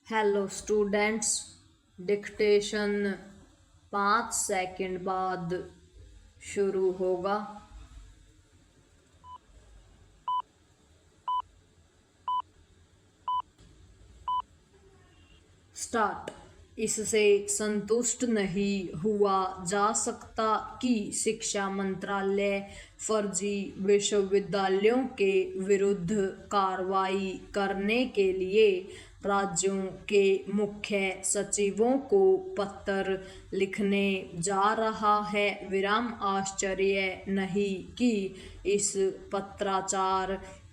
Hello students. Dictation 5 second बाद शुरू होगा। स्टार्ट। इससे संतुष्ट नहीं हुआ जा सकता कि शिक्षा मंत्रालय फर्जी विश्वविद्यालयों के विरुद्ध कार्रवाई करने के लिए राज्यों के मुख्य सचिवों को पत्र लिखने जा रहा है। आश्चर्य नहीं कि इस पत्राचार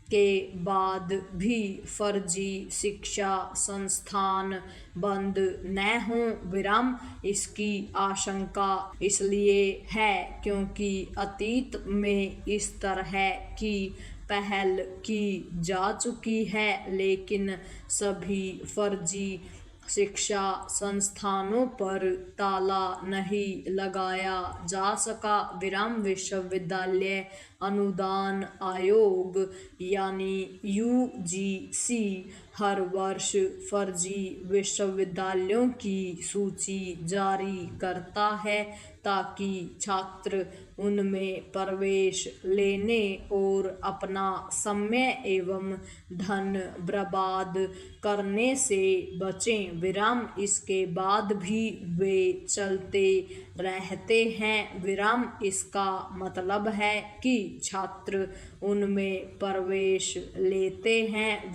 के बाद भी फर्जी शिक्षा संस्थान बंद न हों। इसकी आशंका इसलिए है क्योंकि अतीत में इस तरह की पहल की जा चुकी है, लेकिन सभी फर्जी शिक्षा संस्थानों पर ताला नहीं लगाया जा सका। विश्वविद्यालय अनुदान आयोग यानी यूजीसी हर वर्ष फर्जी विश्वविद्यालयों की सूची जारी करता है ताकि छात्र उनमें प्रवेश लेने और अपना समय एवं धन बर्बाद करने से बचें। इसके बाद भी वे चलते रहते हैं। इसका मतलब है कि छात्र उनमें प्रवेश लेते हैं।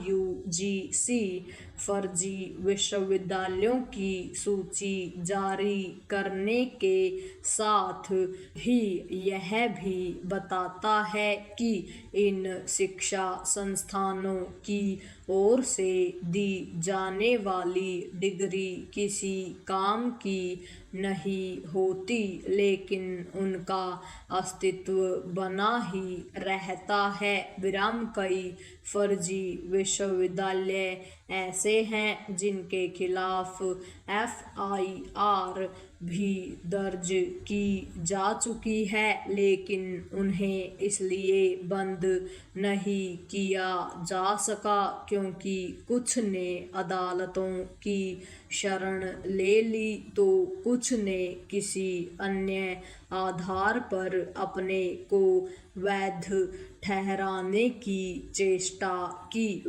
यूजीसी फर्जी विश्वविद्यालयों की सूची जारी करने के साथ ही यह भी बताता है कि इन शिक्षा संस्थानों की ओर से दी जाने वाली डिग्री किसी काम की नहीं होती, लेकिन उनका अस्तित्व बना ही रहता है। कई फर्जी विश्वविद्यालय ऐसे हैं जिनके खिलाफ एफआईआर भी दर्ज की जा चुकी है, लेकिन उन्हें इसलिए बंद नहीं किया जा सका क्योंकि कुछ ने अदालतों की शरण ले ली तो कुछ ने किसी अन्य आधार पर अपने को वैध ठहराने की चेष्टा की।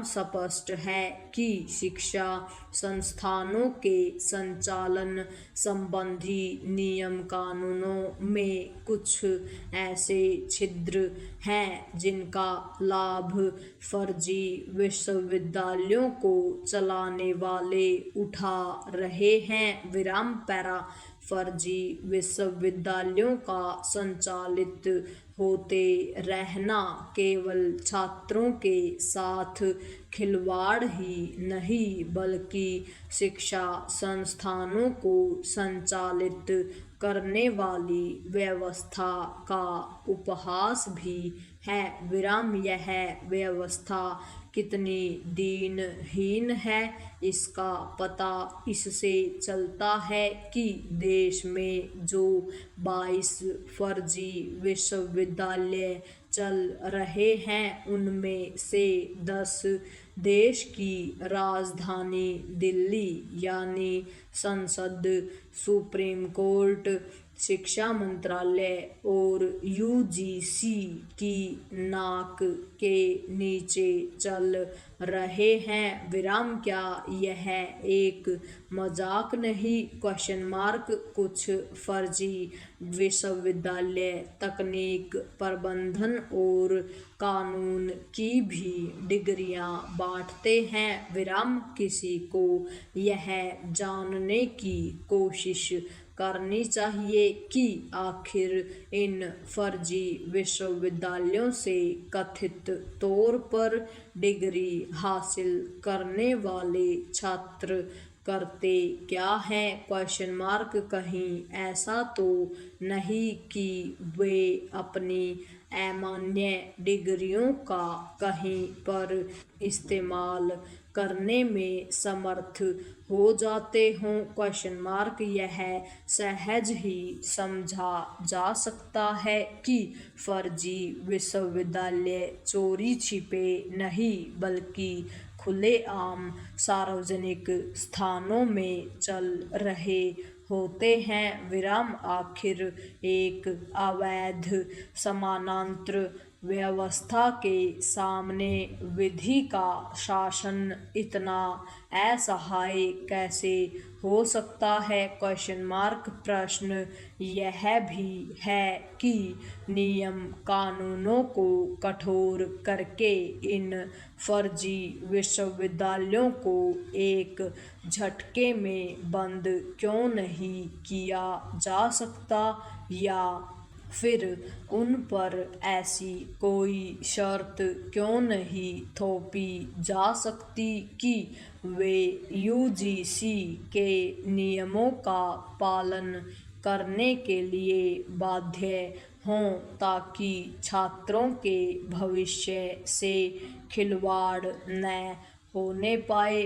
स्पष्ट है कि शिक्षा संस्थानों के संचालन संबंधी नियम कानूनों में कुछ ऐसे छिद्र हैं जिनका लाभ फर्जी विश्वविद्यालयों को चलाने वाले उठा रहे हैं। पैरा फर्जी विश्वविद्यालयों का संचालित होते रहना केवल छात्रों के साथ खिलवाड़ ही नहीं बल्कि शिक्षा संस्थानों को संचालित करने वाली व्यवस्था का उपहास भी है। यह व्यवस्था कितनी दीनहीन है इसका पता इससे चलता है कि देश में जो 22 फर्जी विश्वविद्यालय चल रहे हैं उनमें से 10 देश की राजधानी दिल्ली यानी संसद, सुप्रीम कोर्ट, शिक्षा मंत्रालय और यूजीसी की नाक के नीचे चल रहे हैं। क्या यह एक मजाक नहीं? कुछ फर्जी विश्वविद्यालय तकनीक, प्रबंधन और कानून की भी डिग्रियां बांटते हैं। किसी को यह जानने की कोशिश करनी चाहिए कि आखिर इन फर्जी विश्वविद्यालयों से कथित तौर पर डिग्री हासिल करने वाले छात्र करते क्या हैं? कहीं ऐसा तो नहीं कि वे अपनी अमान्य डिग्रियों का कहीं पर इस्तेमाल करने में समर्थ हो जाते हों? यह सहज ही समझा जा सकता है कि फर्जी विश्वविद्यालय चोरी छिपे नहीं बल्कि खुलेआम सार्वजनिक स्थानों में चल रहे होते हैं। विराम आखिर एक अवैध समानांतर व्यवस्था के सामने विधि का शासन इतना असहाय कैसे हो सकता है? प्रश्न यह भी है कि नियम कानूनों को कठोर करके इन फर्जी विश्वविद्यालयों को एक झटके में बंद क्यों नहीं किया जा सकता, या फिर उन पर ऐसी कोई शर्त क्यों नहीं थोपी जा सकती कि वे यूजीसी के नियमों का पालन करने के लिए बाध्य हों, ताकि छात्रों के भविष्य से खिलवाड़ न होने पाए?